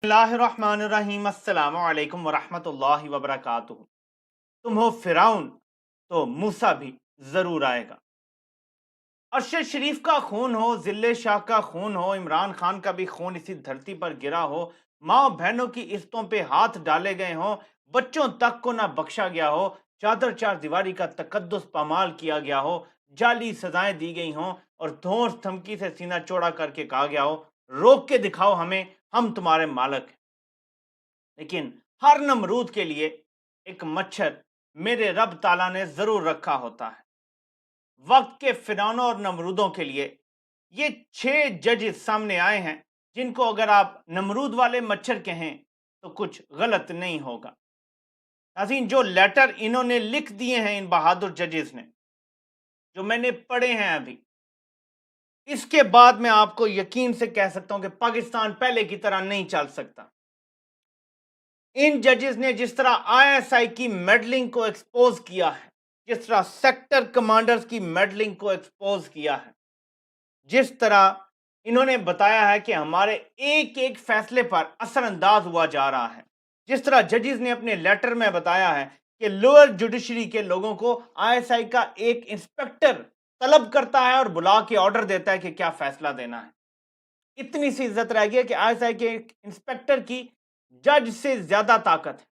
बिस्मिल्लाहिर्रहमानिर्रहीम अस्सलामु अलैकुम वरहमतुल्लाहि वबरकातुहू। तुम हो फिराउन तो मूसा भी जरूर आएगा। अरशद शरीफ का खून हो, जिले शाह का खून हो, इमरान खान का भी खून इसी धरती पर गिरा हो, माँ बहनों की इज्जतों पे हाथ डाले गए हों, बच्चों तक को ना बख्शा गया हो, चादर चार दीवारी का तकद्दुस पामाल किया गया हो, जाली सजाएं दी गई हों और धौंस धमकी से सीना चौड़ा करके कहा गया हो, रोक के दिखाओ हमें, हम तुम्हारे मालिक हैं। लेकिन हर नमरूद के लिए एक मच्छर मेरे रब ताला ने जरूर रखा होता है। वक्त के फिरौनों और नमरूदों के लिए ये 6 जजेस सामने आए हैं, जिनको अगर आप नमरूद वाले मच्छर कहें तो कुछ गलत नहीं होगा। नाज़रीन, जो लेटर इन्होंने लिख दिए हैं इन बहादुर जजेस ने, जो मैंने पढ़े हैं अभी, इसके बाद मैं आपको यकीन से कह सकता हूं कि पाकिस्तान पहले की तरह नहीं चल सकता। इन जजेस ने जिस तरह आईएसआई की मेडलिंग को एक्सपोज किया है, जिस तरह सेक्टर कमांडर्स की मेडलिंग को एक्सपोज किया है, जिस तरह इन्होंने बताया है कि हमारे एक एक फैसले पर असरअंदाज हुआ जा रहा है, जिस तरह जजेस ने अपने लेटर में बताया है कि लोअर जुडिशरी के लोगों को आईएसआई का एक इंस्पेक्टर तलब करता है और बुला के ऑर्डर देता है कि क्या फैसला देना है। इतनी सी इज्जत रह गई है कि आईएसआई के एक इंस्पेक्टर की जज से ज्यादा ताकत है।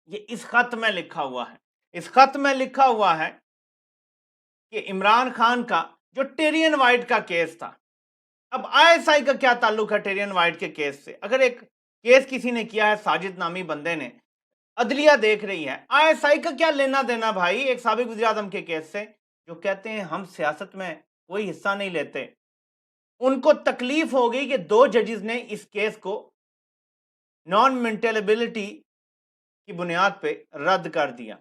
ये इस खत में लिखा हुआ है। इस खत में लिखा हुआ है कि इमरान खान का जो टेरियन वाइट का केस था, अब आईएसआई का क्या ताल्लुक है टेरियन वाइट के केस से? अगर एक केस किसी ने किया है, साजिद नामी बंदे ने, अदलिया देख रही है, आईएसआई का क्या लेना देना भाई एक साबिक वज़ीर आज़म के केस से? जो कहते हैं हम सियासत में कोई हिस्सा नहीं लेते, उनको तकलीफ हो गई कि 2 जजेस ने इस केस को नॉन मेंटेनेबिलिटी की बुनियाद पे रद्द कर दिया।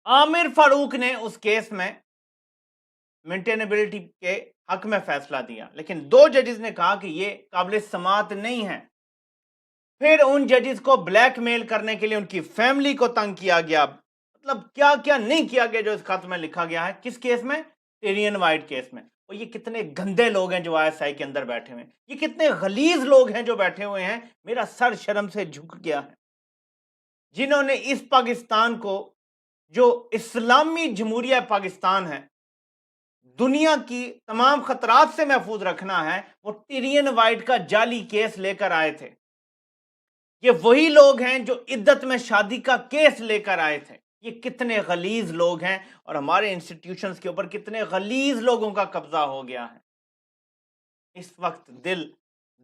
आमिर फारूक ने उस केस में मेंटेनेबिलिटी के हक में फैसला दिया, लेकिन 2 जजेस ने कहा कि ये काबिल समात नहीं है। फिर उन जजेस को ब्लैकमेल करने के लिए उनकी फैमिली को तंग किया गया। मतलब क्या क्या नहीं किया गया जो इस खत में लिखा गया है। किस केस में? टेरियन वाइट केस में। और ये कितने गंदे लोग हैं जो आईएसआई के अंदर बैठे हुए हैं, ये कितने गलीज लोग हैं जो बैठे हुए हैं, मेरा सर शर्म से झुक गया है। जिन्होंने इस पाकिस्तान को, जो इस्लामी जमहूरिया पाकिस्तान है, दुनिया की तमाम खतरात से महफूज रखना है, वो टिरियन वाइट का जाली केस लेकर आए थे। ये वही लोग हैं जो इद्दत में शादी का केस लेकर आए थे। ये कितने गलीज लोग हैं और हमारे इंस्टीट्यूशंस के ऊपर कितने गलीज लोगों का कब्जा हो गया है। इस वक्त दिल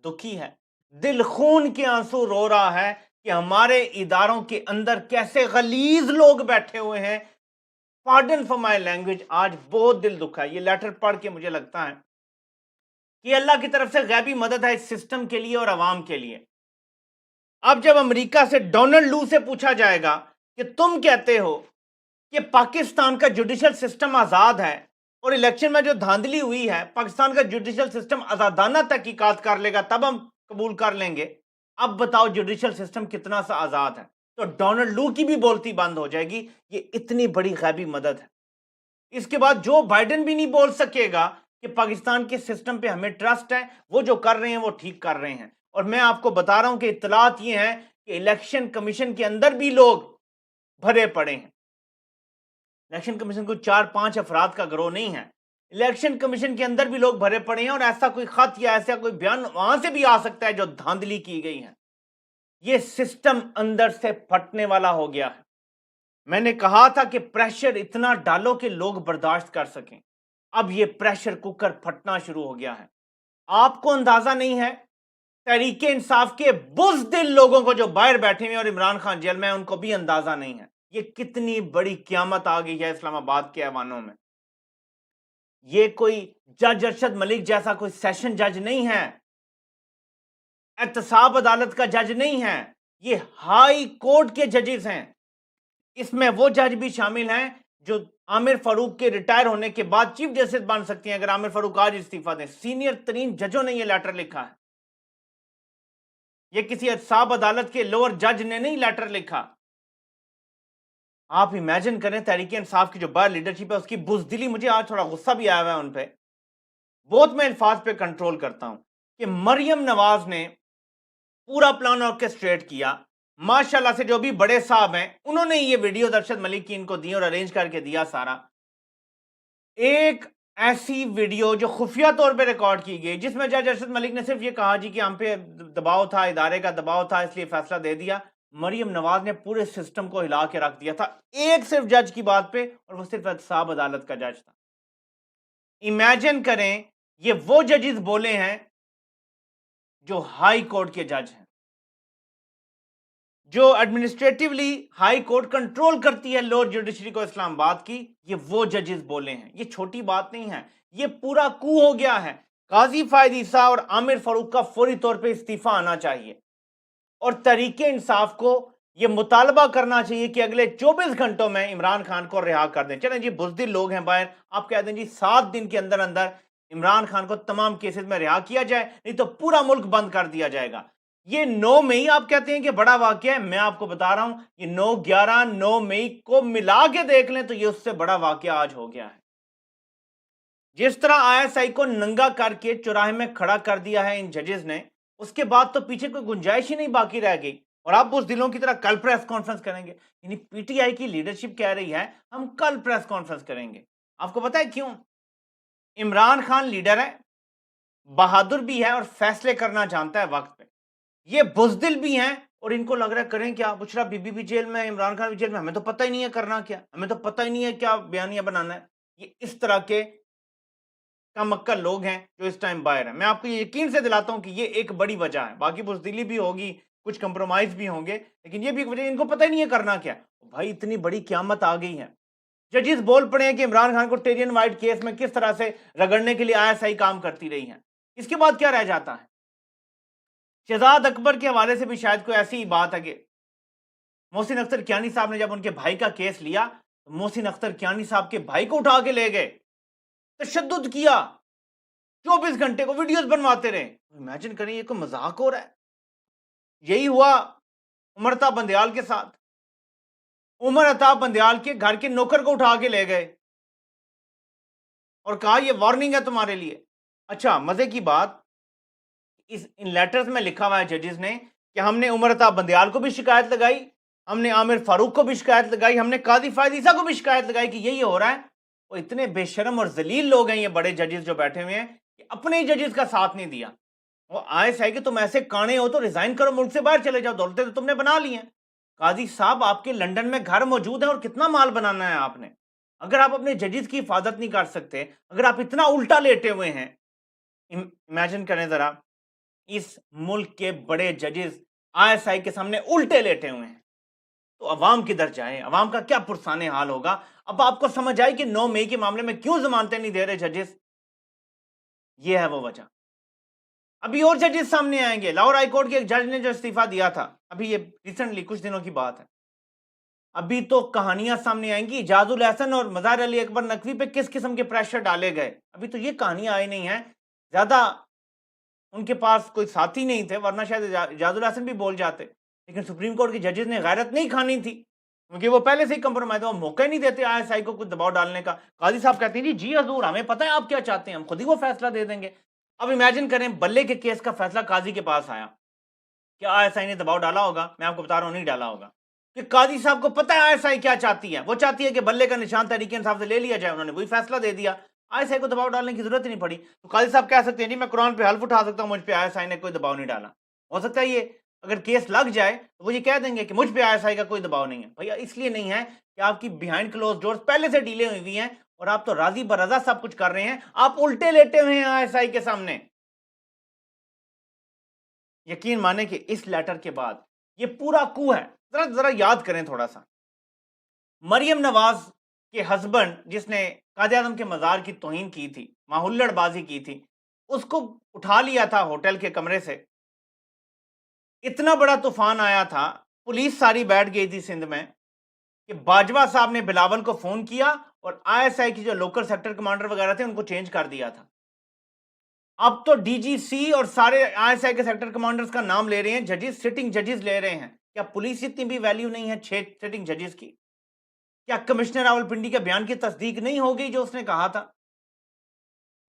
दुखी है, दिल खून के आंसू रो रहा है कि हमारे इदारों के अंदर कैसे गलीज लोग बैठे हुए हैं। पार्डन फॉर माई लैंग्वेज, आज बहुत दिल दुखा है। ये लेटर पढ़ के मुझे लगता है कि अल्लाह की तरफ से गैबी मदद है इस सिस्टम के लिए और अवाम के लिए। अब जब अमेरिका से डोनाल्ड लू से पूछा जाएगा कि तुम कहते हो कि पाकिस्तान का जुडिशल सिस्टम आज़ाद है और इलेक्शन में जो धांधली हुई है, पाकिस्तान का जुडिशल सिस्टम आज़ादाना तहकीकात कर लेगा, तब हम कबूल कर लेंगे। अब बताओ जुडिशल सिस्टम कितना सा आज़ाद है? तो डोनाल्ड लू की भी बोलती बंद हो जाएगी। ये इतनी बड़ी गैबी मदद है। इसके बाद जो बाइडेन भी नहीं बोल सकेगा कि पाकिस्तान के सिस्टम पे हमें ट्रस्ट है, वो जो कर रहे हैं वो ठीक कर रहे हैं। और मैं आपको बता रहा हूं कि इत्तलात ये हैं कि इलेक्शन कमीशन के अंदर भी लोग भरे पड़े हैं। इलेक्शन कमीशन को 4-5 अफराद का गिरोह नहीं है, इलेक्शन कमीशन के अंदर भी लोग भरे पड़े हैं और ऐसा कोई खत या ऐसा कोई बयान वहां से भी आ सकता है जो धांधली की गई है। ये सिस्टम अंदर से फटने वाला हो गया है। मैंने कहा था कि प्रेशर इतना डालो कि लोग बर्दाश्त कर सकें। अब ये प्रेशर कुकर फटना शुरू हो गया है। आपको अंदाजा नहीं है, तहरीके इंसाफ के बुज़दिल लोगों को जो बाहर बैठे हुए और इमरान खान जेल में, उनको भी अंदाजा नहीं है ये कितनी बड़ी क़यामत आ गई है इस्लामाबाद के ऐवानों में। ये कोई जज अरशद मलिक जैसा कोई सेशन जज नहीं है, एहतसाब अदालत का जज नहीं है, ये हाई कोर्ट के जजेस हैं। इसमें वो जज भी शामिल हैं जो आमिर फारूक के रिटायर होने के बाद चीफ जस्टिस बन सकती हैं अगर आमिर फारूक आज इस्तीफा दें। सीनियर तरीन जजों ने ये लेटर लिखा है। ये किसी एहतसाब अदालत के लोअर जज ने नहीं लेटर लिखा। आप इमेजिन करें, तहरीक इंसाफ की जो बाहर लीडरशिप है उसकी बुजदिली। मुझे आज थोड़ा गुस्सा भी आया हुआ है उन पे, बहुत मैं अल्फाज पे कंट्रोल करता हूं कि मरियम नवाज ने पूरा प्लान ऑर्केस्ट्रेट किया। माशाल्लाह से जो भी बड़े साहब हैं उन्होंने ये वीडियो अरशद मलिक की इनको दी और अरेंज करके दिया सारा। एक ऐसी वीडियो जो खुफिया तौर पे रिकॉर्ड की गई जिसमें जज अरशद मलिक ने सिर्फ ये कहा जी कि हम पे दबाव था, इदारे का दबाव था, इसलिए फैसला दे दिया। मरियम नवाज ने पूरे सिस्टम को हिला के रख दिया था एक सिर्फ जज की बात पे, और वो सिर्फ एहतसाब अदालत का जज था। इमेजिन करें ये वो जजेस बोले हैं जो हाई कोर्ट के जज हैं, जो एडमिनिस्ट्रेटिवली हाई कोर्ट कंट्रोल करती है लोअर जुडिशरी को इस्लामाबाद की। ये वो जजेस बोले हैं, ये छोटी बात नहीं है, ये पूरा कू हो गया है। काजी फायद ईसा और आमिर फारूक का फौरी तौर पे इस्तीफा आना चाहिए और तरीके इंसाफ को यह मुतालबा करना चाहिए कि अगले 24 घंटों में इमरान खान को रिहा कर दें। चलें जी, बुजदिल लोग हैं बाहर, आप कह दें जी 7 दिन के अंदर अंदर इमरान खान को तमाम केसेस में रिहा किया जाए, नहीं तो पूरा मुल्क बंद कर दिया जाएगा। ये 9 मई आप कहते हैं कि बड़ा वाकया है, मैं आपको बता रहा हूं ये 9, 11, 9 मई को मिला के देख लें तो ये उससे बड़ा वाकया आज हो गया है। जिस तरह आईएसआई को नंगा करके चौराहे में खड़ा कर दिया है इन जजेस ने, उसके बाद तो पीछे कोई गुंजाइश ही नहीं बाकी रह गई। और आप उस दिलों की तरह कल प्रेस कॉन्फ्रेंस करेंगे, यानी पीटीआई की लीडरशिप कह रही है हम कल प्रेस कॉन्फ्रेंस करेंगे। आपको पता है क्यों? इमरान खान लीडर है, बहादुर भी है और फैसले करना जानता है वक्त पे। ये बुजदिल भी हैं और इनको लग रहा है करें क्या, बुशरा बीबी भी जेल में, इमरान खान भी जेल में, हमें तो पता ही नहीं है करना क्या, हमें तो पता ही नहीं है क्या बयानिया बनाना है। ये इस तरह के कम-अक्कल लोग हैं जो इस टाइम बाहर हैं। मैं आपको ये यकीन से दिलाता हूं कि ये एक बड़ी वजह है। बाकी बुज़दिली भी होगी, कुछ कंप्रोमाइज़ भी होंगे, लेकिन ये भी एक वजह, इनको पता ही नहीं है करना क्या है। भाई इतनी बड़ी क़यामत आ गई है। जजेस बोल पड़े हैं कि इमरान खान को टेरियन वाइट केस में किस तरह से रगड़ने के लिए आईएसआई काम करती रही है। इसके बाद क्या रह जाता है? शहजाद अकबर के हवाले से भी शायद कोई ऐसी ही बात है कि मोहसिन अख्तर कियानी साहब ने जब उनके भाई का केस लिया, तो मोहसिन अख्तर कियानी साहब के भाई को उठा के ले गए, तशद्दुद किया, 24 घंटे को वीडियोस बनवाते रहे। इमेजिन करें, ये कोई मजाक हो रहा है? यही हुआ उमर अता बंदयाल के साथ। उमर अता बंदयाल के घर के नौकर को उठा के ले गए और कहा ये वार्निंग है तुम्हारे लिए। अच्छा, मजे की बात, इन लेटर्स में लिखा हुआ है जजेस ने कि हमने उमर अता बंदयाल को भी शिकायत लगाई, हमने आमिर फारूक को भी शिकायत लगाई, हमने काजी फायद ईसा को भी शिकायत लगाई कि यही हो रहा है। और इतने बेशरम और जलील लोग हैं ये बड़े जजेस जो बैठे हुए हैं कि अपने ही जजेस का साथ नहीं दिया। वो आईएसआई कि तुम ऐसे काणे हो तो रिजाइन करो, मुल्क से बाहर चले जाओ, दौलतें तो तुमने बना ली हैं। काजी साहब, आपके लंदन में घर मौजूद है और कितना माल बनाना है आपने। अगर आप अपने जजेस की हिफाजत नहीं कर सकते, अगर आप इतना उल्टा लेटे हुए हैं, इमेजिन करें जरा, इस मुल्क के बड़े जजेस आईएसआई के सामने उल्टे लेटे हुए हैं, तो अवाम किधर जाए? अवाम का क्या पुरसाने हाल होगा? अब आपको समझ आई कि 9 मई के मामले में क्यों जमानतें नहीं दे रहे जजेस। ये है वो वजह। अभी और जजेस सामने आएंगे। लाहौर हाईकोर्ट के एक जज ने जो इस्तीफा दिया था, अभी ये रिसेंटली कुछ दिनों की बात है, अभी तो कहानियां सामने आएंगी इजाजुल एहसन और मज़ार अली अकबर नकवी पे किस किस्म के प्रेशर डाले गए। अभी तो ये कहानियां आई नहीं है, ज्यादा उनके पास कोई साथी नहीं थे, वरना शायद इजाजुल एहसन भी बोल जाते। लेकिन सुप्रीम कोर्ट के जजेस ने गैरत नहीं खानी थी, क्योंकि वो पहले से ही कंप्रोमाइज, वो मौका ही नहीं देते आईएसआई को कुछ दबाव डालने का। काजी साहब कहते हैं जी हजूर, हमें पता है आप क्या चाहते हैं, हम खुद ही वो फैसला दे देंगे। अब इमेजिन करें बल्ले के केस का फैसला काजी के पास आया, क्या आईएसआई ने दबाव डाला होगा? मैं आपको बता रहा हूं, नहीं डाला होगा, कि काजी साहब को पता है आईएसआई क्या चाहती है। वो चाहती है कि बल्ले का निशान तहरीक इंसाफ से ले लिया जाए, उन्होंने वही फैसला दे दिया, आईएसआई को दबाव डालने की जरूरत ही नहीं पड़ी। तो काजी साहब कह सकते हैं जी मैं कुरान पे हल्फ उठा सकता हूं, मुझ पे आईएसआई ने कोई दबाव नहीं डाला। हो सकता है ये अगर केस लग जाए तो वो ये कह देंगे कि मुझ पे आईएसआई का कोई दबाव नहीं है। भैया इसलिए नहीं है कि आपकी बिहाइंड क्लोज डोर्स पहले से डीले हुई हैं और आप तो राजी बरजा सब कुछ कर रहे हैं, आप उल्टे लेटे हुए हैं आईएसआई के सामने। यकीन माने कि इस लेटर के बाद ये पूरा कू है। जरा जरा याद करें थोड़ा सा, मरियम नवाज के हस्बैंड जिसने कायदे आजम के मज़ार की तौहीन की थी, माहुल्लड़बाजी की थी, उसको उठा लिया था होटल के कमरे से। इतना बड़ा तूफान आया था, पुलिस सारी बैठ गई थी सिंध में, कि बाजवा साहब ने बिलावल को फोन किया और आईएसआई की जो लोकल सेक्टर कमांडर वगैरह थे उनको चेंज कर दिया था। अब तो डीजीसी और सारे आईएसआई के सेक्टर कमांडर्स का नाम ले रहे हैं जजेस, सिटिंग जजेस ले रहे हैं। क्या पुलिस इतनी भी वैल्यू नहीं है 6 सिटिंग जजेस की? क्या कमिश्नर रावलपिंडी के बयान की तस्दीक नहीं हो गई जो उसने कहा था?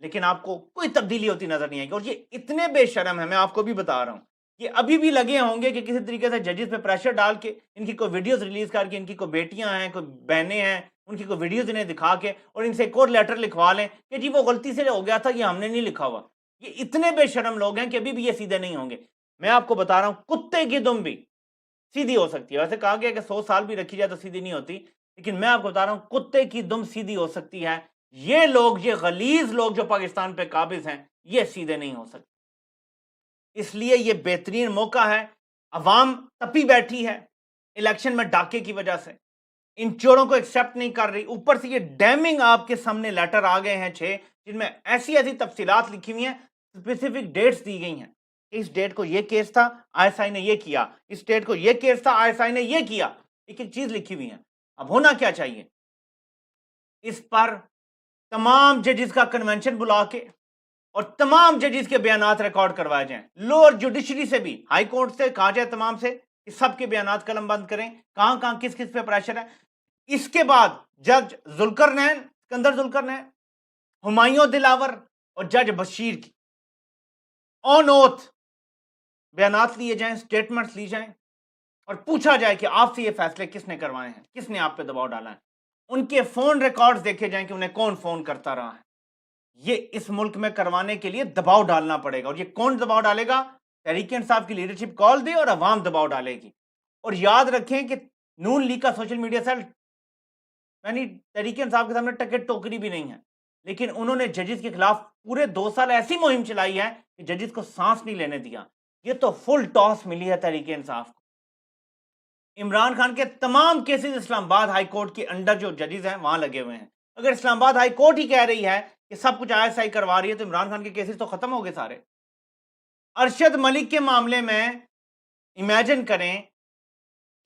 लेकिन आपको कोई तब्दीली होती नजर नहीं आएगी। और ये इतने बेशरम है, मैं आपको भी बता रहा हूं, ये अभी भी लगे होंगे कि किसी तरीके से जजेस पे प्रेशर डाल के इनकी कोई वीडियोस रिलीज करके, इनकी कोई बेटियां हैं, कोई बहनें हैं, उनकी कोई वीडियोस इन्हें दिखा के और इनसे एक और लेटर लिखवा लें कि जी वो गलती से हो गया था, ये हमने नहीं लिखा हुआ। ये इतने बेशर्म लोग हैं कि अभी भी ये सीधे नहीं होंगे। मैं आपको बता रहा हूं, कुत्ते की दुम भी सीधी हो सकती है। वैसे कहा गया कि 100 साल भी रखी जाए तो सीधी नहीं होती, लेकिन मैं आपको बता रहा हूं, कुत्ते की दुम सीधी हो सकती है। ये लोग, ये गलीज लोग जो पाकिस्तान पे काबिज हैं, ये सीधे नहीं हो सकते। इसलिए ये बेहतरीन मौका है। अवाम तपी बैठी है इलेक्शन में डाके की वजह से, इन चोरों को एक्सेप्ट नहीं कर रही। ऊपर से ये डैमिंग आपके सामने लेटर आ गए हैं 6, जिनमें ऐसी ऐसी तफसीलात लिखी हुई हैं, स्पेसिफिक डेट्स दी गई हैं। इस डेट को ये केस था, आईएसआई ने ये किया, इस डेट को ये केस था, आईएसआई ने ये किया। एक एक चीज लिखी हुई है। अब होना क्या चाहिए, इस पर तमाम जजेस का कन्वेंशन बुला के और तमाम जजेस के बयानात रिकॉर्ड करवाए जाएं। लोअर जुडिशरी से भी, हाई कोर्ट से कहा जाए तमाम से कि सबके बयानात कलम बंद करें, कहां कहां किस किस पे प्रेशर है। इसके बाद जज जुल्करनैन, सिकंदर जुल्करनैन, हुमायूं दिलावर और जज बशीर की ऑन ओथ बयानात लिए जाएं, स्टेटमेंट्स ली जाएं और पूछा जाए कि आपसे ये फैसले किसने करवाए हैं, किसने आप पे दबाव डाला है। उनके फोन रिकॉर्ड्स देखे जाएं कि उन्हें कौन फोन करता रहा है। ये इस मुल्क में करवाने के लिए दबाव डालना पड़ेगा। और ये कौन दबाव डालेगा? तहरीक इंसाफ की लीडरशिप कॉल दे और अवाम दबाव डालेगी। और याद रखें कि नून लीग का सोशल मीडिया सेल यानी तहरीक इंसाफ के सामने टिकट टोकरी भी नहीं है, लेकिन उन्होंने जजेस के खिलाफ पूरे 2 साल ऐसी मुहिम चलाई है कि जजेस को सांस नहीं लेने दिया। ये तो फुल टॉस मिली है तहरीक इंसाफ को। इमरान खान के तमाम केसेस इस्लामाबाद हाई कोर्ट के अंडर जो जजेस हैं वहां लगे हुए हैं। अगर इस्लामाबाद हाई कोर्ट ही कह रही है कि सब कुछ आईएसआई करवा रही है, तो इमरान खान के केसेस तो खत्म हो गए सारे। अरशद मलिक के मामले में इमेजिन करें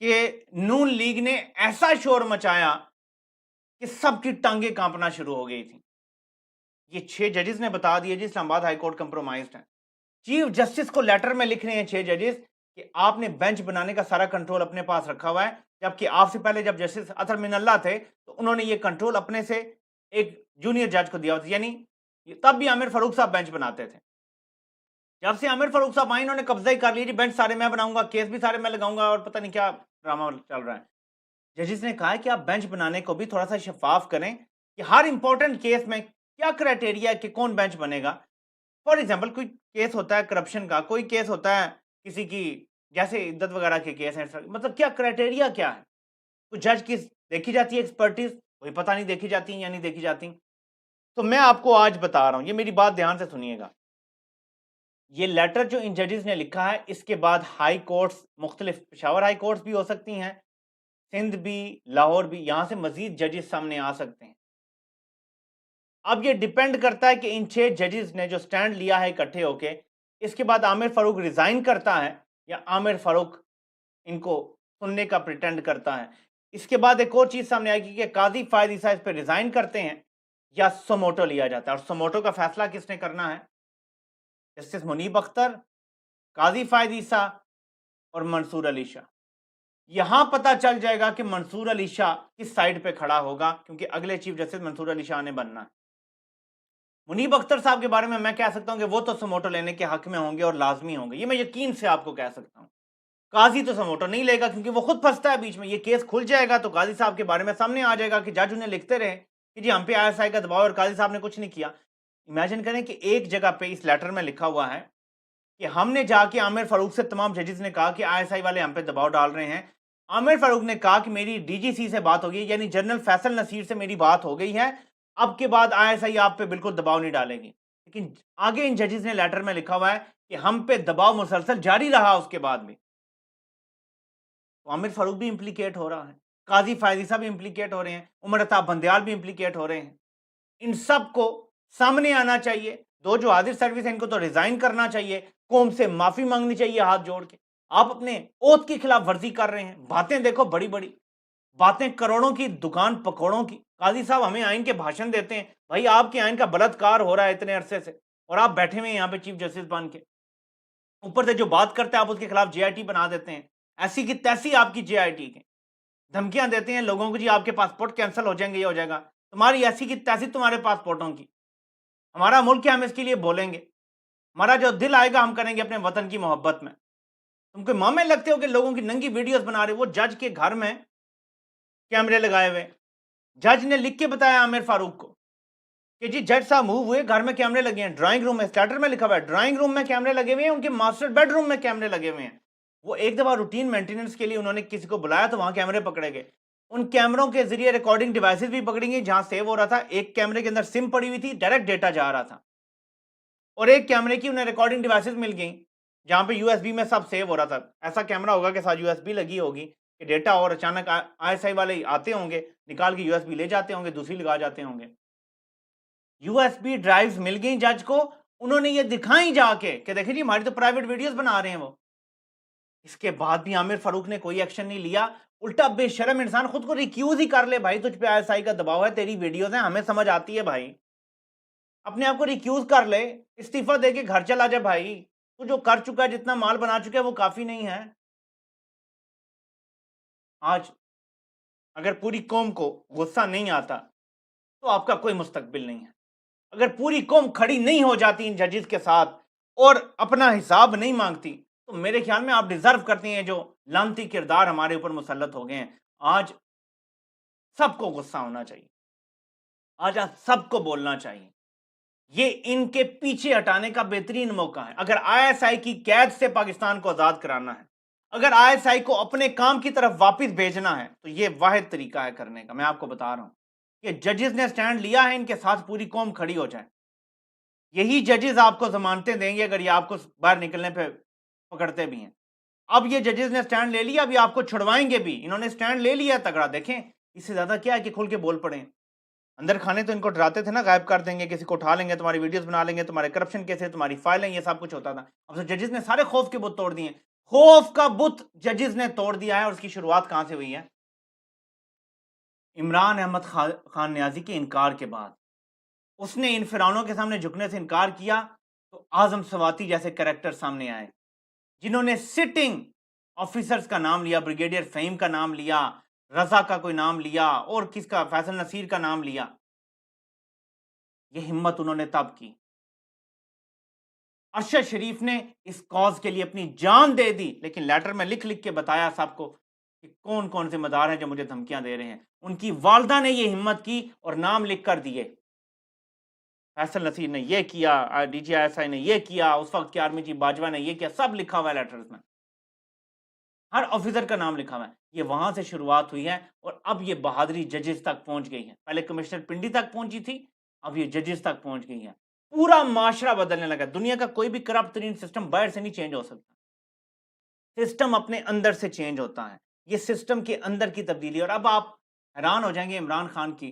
कि नून लीग ने ऐसा शोर मचाया कि सबकी टांगे कांपना शुरू हो गई थी। ये 6 जजेस ने बता दिया जी इस्लामाबाद हाई कोर्ट कंप्रोमाइज्ड है। चीफ जस्टिस को लेटर में लिख रहे हैं 6 जजेस कि आपने बेंच बनाने का सारा कंट्रोल अपने पास रखा हुआ है, जबकि आपसे पहले जब जस्टिस अतर मिनल्ला थे तो उन्होंने ये कंट्रोल अपने से एक जूनियर जज को दिया हुआ था। यानी तब भी आमिर फारूक साहब बेंच बनाते थे। जब से आमिर फारूक साहब आए, इन्होंने कब्जा ही कर लिया जी, बेंच सारे मैं बनाऊंगा, केस भी सारे मैं लगाऊंगा और पता नहीं क्या ड्रामा चल रहा है। जजेस ने कहा है कि आप बेंच बनाने को भी थोड़ा सा शफाफ करें कि हर इंपॉर्टेंट केस में क्या क्राइटेरिया है कि कौन बेंच बनेगा। फॉर एग्जाम्पल कोई केस होता है करप्शन का, कोई केस होता है किसी की, जैसे इद्दत वगैरह के केस हैं, मतलब क्या क्राइटेरिया क्या है। तो जज की देखी जाती है एक्सपर्टीज, कोई पता नहीं देखी जाती या नहीं देखी जाती। तो मैं आपको आज बता रहा हूं, ये मेरी बात ध्यान से सुनिएगा। ये लेटर जो इन जजेस ने लिखा है, इसके बाद हाई कोर्ट्स, मुख्तलिफ पेशावर हाई कोर्ट्स भी हो सकती हैं, सिंध भी, लाहौर भी, यहां से मजीद जजेस सामने आ सकते हैं। अब ये डिपेंड करता है कि इन 6 जजेस ने जो स्टैंड लिया है इकट्ठे होके, इसके बाद आमिर फारूक रिजाइन करता है या आमिर फारूक इनको सुनने का प्रिटेंड करता है। इसके बाद एक और चीज सामने आएगी कि काजी फायद ईसा इस पर रिजाइन करते हैं या सोमोटो लिया जाता है। और सोमोटो का फैसला किसने करना है? जस्टिस मुनीब अख्तर, काजी फायद ईसा और मंसूर अली शाह। यहां पता चल जाएगा कि मंसूर अली शाह किस साइड पे खड़ा होगा, क्योंकि अगले चीफ जस्टिस मंसूर अली शाह ने बनना है। मुनीब अख्तर साहब के बारे में मैं कह सकता हूं कि वो तो समोटो लेने के हक में होंगे और लाजमी होंगे, ये मैं यकीन से आपको कह सकता हूं। काजी तो समोटो नहीं लेगा, क्योंकि वो खुद फंसता है बीच में। ये केस खुल जाएगा तो काजी साहब के बारे में सामने आ जाएगा कि जज उन्हें लिखते रहे कि जी हम पे आईएसआई का दबाव और काजी साहब ने कुछ नहीं किया। इमेजिन करें कि एक जगह पे इस लेटर में लिखा हुआ है कि हमने जाके आमिर फारूक से, तमाम जजेस ने कहा कि आईएसआई वाले हम पे दबाव डाल रहे हैं। आमिर फारूक ने कहा कि मेरी डीजीसी से बात हो गई, यानी जनरल फैसल नसीर से मेरी बात हो गई है, अब के बाद आईएसआई आप पे बिल्कुल दबाव नहीं डालेगी। लेकिन आगे इन जजेस ने लेटर में लिखा हुआ है कि हम पे दबाव मुसलसल जारी रहा उसके बाद भी। तो आमिर फारूक भी इंप्लीकेट हो रहा है, काजी फायजीसा भी इंप्लीकेट हो रहे हैं, उमर अताब बंदयाल भी इंप्लीकेट हो रहे हैं। इन सब को सामने आना चाहिए। दो जो हाजिर सर्विस है इनको तो रिजाइन करना चाहिए, कौम से माफी मांगनी चाहिए हाथ जोड़ के। आप अपने ओथ की खिलाफ वर्जी कर रहे हैं। बातें देखो बड़ी बड़ी बातें, करोड़ों की दुकान पकौड़ों की। काजी साहब हमें आइन के भाषण देते हैं, भाई आपके आइन का बलात्कार हो रहा है इतने अरसे से, और आप बैठे हुए हैं यहाँ पे चीफ जस्टिस बन के। ऊपर से जो बात करते हैं आप उसके खिलाफ जेआईटी बना देते हैं, ऐसी की तैसी आपकी जेआईटी के। धमकियां देते हैं लोगों को, जी आपके पासपोर्ट कैंसिल हो जाएंगे, ये हो जाएगा। तुम्हारी ऐसी की तैसी तुम्हारे पासपोर्टों की। हमारा मुल्क है, हम इसके लिए बोलेंगे। हमारा जो दिल आएगा हम करेंगे अपने वतन की मोहब्बत में। तुम कोई मामे लगते हो कि लोगों की नंगी वीडियोस बना रहे हो? वो जज के घर में कैमरे लगाए हुए, जज ने लिख के बताया आमिर फारूक को कि जी जज साहब मूव हुए, घर में कैमरे लगे हैं, ड्राइंग रूम में, स्टार्टर में लिखा हुआ है ड्राइंग रूम में कैमरे लगे हुए हैं, उनके मास्टर बेडरूम में कैमरे लगे हुए हैं। वो एक दफा रूटीन मेंटेनेंस के लिए उन्होंने किसी को बुलाया तो वहां कैमरे पकड़े गए। उन कैमरों के जरिए रिकॉर्डिंग डिवाइसेस भी पकड़ी गई जहां सेव हो रहा था। एक कैमरे के अंदर सिम पड़ी हुई थी, डायरेक्ट डेटा जा रहा था, और एक कैमरे की उन्हें रिकॉर्डिंग डिवाइसेस मिल गई जहां पे यूएसबी में सब सेव हो रहा था। ऐसा कैमरा होगा कि साथ यूएसबी लगी होगी कि डेटा, और अचानक आईएसआई वाले आते होंगे, निकाल के यूएसबी ले जाते होंगे, दूसरी लगा जाते होंगे। यूएसबी ड्राइव्स मिल गई जज को, उन्होंने ये दिखाई जाके कि देखिए जी हमारी तो प्राइवेट वीडियोस बना रहे हैं वो। इसके बाद भी आमिर फारूक ने कोई एक्शन नहीं लिया। उल्टा बेशरम इंसान खुद को रिक्यूज ही कर ले, भाई तुझ पे आईएसआई का दबाव है, तेरी वीडियोस हैं, हमें समझ आती है भाई, अपने आप को रिक्यूज कर ले, इस्तीफा देके घर चला जा भाई, तू जो कर चुका है, जितना माल बना चुका है वो काफी नहीं है? आज अगर पूरी कौम को गुस्सा नहीं आता तो आपका कोई मुस्तकबिल नहीं है। अगर पूरी कौम खड़ी नहीं हो जाती इन जजेस के साथ और अपना हिसाब नहीं मांगती, तो मेरे ख्याल में आप डिजर्व करती हैं जो लानती किरदार हमारे ऊपर मुसल्लत हो गए हैं। आज सबको गुस्सा होना चाहिए, आज आप सबको बोलना चाहिए। ये इनके पीछे हटाने का बेहतरीन मौका है। अगर आईएसआई की कैद से पाकिस्तान को आजाद कराना है, अगर आईएसआई को अपने काम की तरफ वापस भेजना है, तो ये वाहिद तरीका है करने का। मैं आपको बता रहा हूं कि जजेस ने स्टैंड लिया है, इनके साथ पूरी कौम खड़ी हो जाए। यही जजेस आपको जमानतें देंगे अगर ये आपको बाहर निकलने पे पकड़ते भी हैं। अब ये जजेस ने स्टैंड ले लिया, अभी आपको छुड़वाएंगे भी। इन्होंने स्टैंड ले लिया तगड़ा, देखें इससे ज्यादा क्या है कि खुल के बोल पड़े। अंदर खाने तो इनको डराते थे ना, गायब कर देंगे, किसी को उठा लेंगे, तुम्हारी वीडियोस बना लेंगे, तुम्हारे करप्शन केसेस, तुम्हारी फाइलें, ये सब कुछ होता था। अब तो जजेस ने सारे खौफ के बुत तोड़ दिए। खौफ का बुत जजेस ने तोड़ दिया है, और उसकी शुरुआत कहां से हुई है? इमरान अहमद खान न्याजी के इनकार के बाद। उसने इन फिरौनों के सामने झुकने से इनकार किया, तो आजम सवाती जैसे कैरेक्टर सामने आए, जिन्होंने सिटिंग ऑफिसर्स का नाम लिया, ब्रिगेडियर फहीम का नाम लिया, रजा का कोई नाम लिया, और किसका, फैसल नसीर का नाम लिया। यह हिम्मत उन्होंने तब की। अरशद शरीफ ने इस कॉज के लिए अपनी जान दे दी, लेकिन लेटर में लिख लिख के बताया सबको कि कौन कौन जिम्मेदार हैं जो मुझे धमकियां दे रहे हैं। उनकी वालदा ने यह हिम्मत की और नाम लिख कर दिए। फैसल नसीर ने यह किया, डीजीआईएसआई ने यह किया, उस वक्त की आर्मी चीफ बाजवा ने यह किया, सब लिखा हुआ है लेटर्स में, हर ऑफिसर का नाम लिखा हुआ है। ये वहां से शुरुआत हुई है, और अब ये बहादुरी जजेस तक पहुंच गई है। पहले कमिश्नर पिंडी तक पहुंची थी, अब ये जजेस तक पहुंच गई है। पूरा माशरा बदलने लगा। दुनिया का कोई भी करप्ट तरीन सिस्टम बाहर से नहीं चेंज हो सकता, सिस्टम अपने अंदर से चेंज होता है। ये सिस्टम के अंदर की तब्दीली। और अब आप हैरान हो जाएंगे इमरान खान की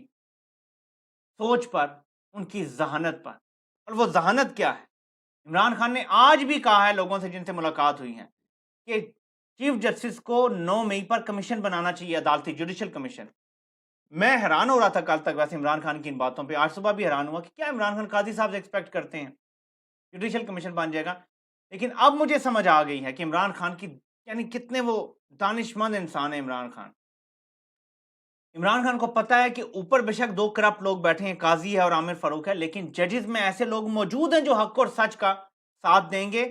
सोच पर, उनकी जहानत पर। और वो जहानत क्या है? इमरान खान ने आज भी कहा है लोगों से जिनसे मुलाकात हुई है कि चीफ जस्टिस को 9 मई पर कमीशन बनाना चाहिए, अदालती जुडिशल कमीशन। मैं हैरान हो रहा था कल तक वैसे इमरान खान की इन बातों पे, आज सुबह भी हैरान हुआ कि क्या इमरान खान काजी साहब से एक्सपेक्ट करते हैं जुडिशल कमीशन बन जाएगा। लेकिन अब मुझे समझ आ गई है कि इमरान खान की यानी कितने वो दानिशमंद इंसान है इमरान खान। इमरान खान को पता है कि ऊपर बेशक 2 करप्ट लोग बैठे हैं, काजी है और आमिर फारूक है, लेकिन जजेस में ऐसे लोग मौजूद हैं जो हक और सच का साथ देंगे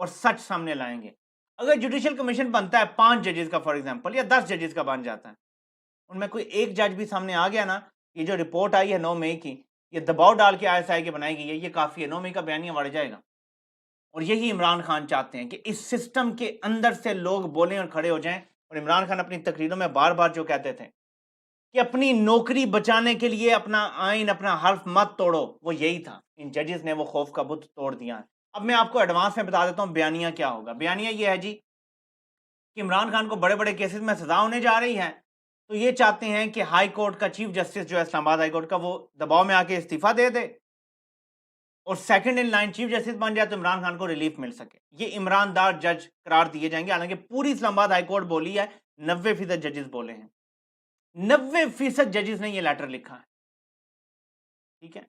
और सच सामने लाएंगे। अगर जुडिशल कमीशन बनता है 5 जजेस का फॉर एग्जांपल, या 10 जजेस का बन जाता है, उनमें कोई एक जज भी सामने आ गया ना, ये जो रिपोर्ट आई है 9 मई की, ये दबाव डाल के आईएसआई के बनाई गई है, ये काफी है, 9 मई का बयानिया बढ़ जाएगा। और यही इमरान खान चाहते हैं कि इस सिस्टम के अंदर से लोग बोलें और खड़े हो जाएं। और इमरान खान अपनी तकरीरों में बार बार जो कहते थे कि अपनी नौकरी बचाने के लिए अपना आइन, अपना हल्फ मत तोड़ो, वो यही था। इन जजेस ने वो खौफ का बुत तोड़ दिया है। अब मैं आपको एडवांस में बता देता हूं बयानिया क्या होगा। बयानिया ये है जी कि इमरान खान को बड़े बड़े केसेस में सजा होने जा रही है, तो ये चाहते हैं कि हाई कोर्ट का चीफ जस्टिस जो है इस्लामाबाद हाई कोर्ट का, वो दबाव में आके इस्तीफा दे दे और second in line chief justice बन जाए, तो इमरान खान को रिलीफ मिल सके। ये ईमानदार जज करार दिए जाएंगे। हालांकि पूरी इस्लामाबाद हाई कोर्ट बोली है, 90% जजेस बोले हैं, 90% जजेस ने ये लेटर लिखा है। ठीक है,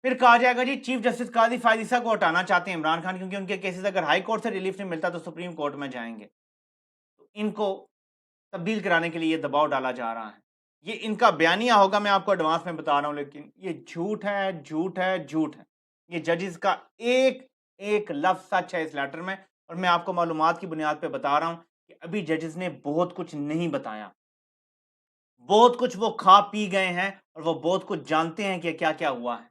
फिर कहा जाएगा जी चीफ जस्टिस काजी फायद ईसा को हटाना चाहते हैं इमरान खान, क्योंकि उनके केसेस अगर हाई कोर्ट से रिलीफ नहीं मिलता तो सुप्रीम कोर्ट में जाएंगे। तो इनको तब्दील कराने के लिए ये दबाव डाला जा रहा है। ये इनका बयानिया होगा, मैं आपको एडवांस में बता रहा हूं, लेकिन ये झूठ है, झूठ है, झूठ है। ये जजेस का एक एक लफ्ज सच है इस लेटर में, और मैं आपको मालूमात की बुनियाद पे बता रहा हूँ कि अभी जजेस ने बहुत कुछ नहीं बताया। बहुत कुछ वो खा पी गए हैं और वो बहुत कुछ जानते हैं कि क्या-क्या हुआ है।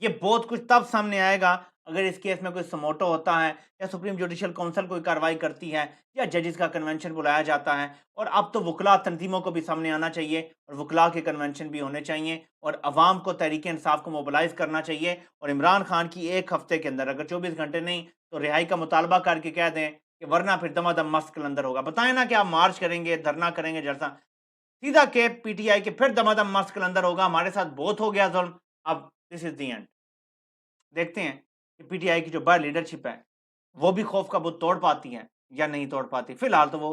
ये बहुत कुछ तब सामने आएगा अगर इस केस में कोई समोटो होता है या सुप्रीम जुडिशियल काउंसिल कोई कार्रवाई करती है या जजेस का कन्वेंशन बुलाया जाता है। और अब तो वकला तंजीमों को भी सामने आना चाहिए और वकला के कन्वेंशन भी होने चाहिए और अवाम को तहरीक इंसाफ को मोबिलाइज करना चाहिए और इमरान खान की एक हफ्ते के अंदर, अगर 24 घंटे नहीं तो रिहाई का मुतालबा करके कह दें कि वरना फिर दमादम मस्त कलंदर होगा। बताएं ना कि आप मार्च करेंगे, धरना करेंगे, जलसा सीधा के पीटीआई के फिर दमादम मस्त कलंदर होगा, हमारे साथ बहुत हो गया जुल्म, अब दिस इज द एंड। देखते हैं कि पीटीआई की जो बड़ी लीडरशिप है वो भी खौफ का बुत तोड़ पाती है या नहीं तोड़ पाती। फिलहाल तो वो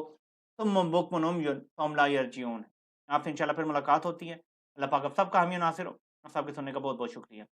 तुम बुकमनुम फॉर्मूला यर्जियून है। आपसे इंशाल्लाह फिर मुलाकात होती है। अल्लाह पाक आप सबका हामी नासिर हो। आप सबके सुनने का बहुत बहुत शुक्रिया।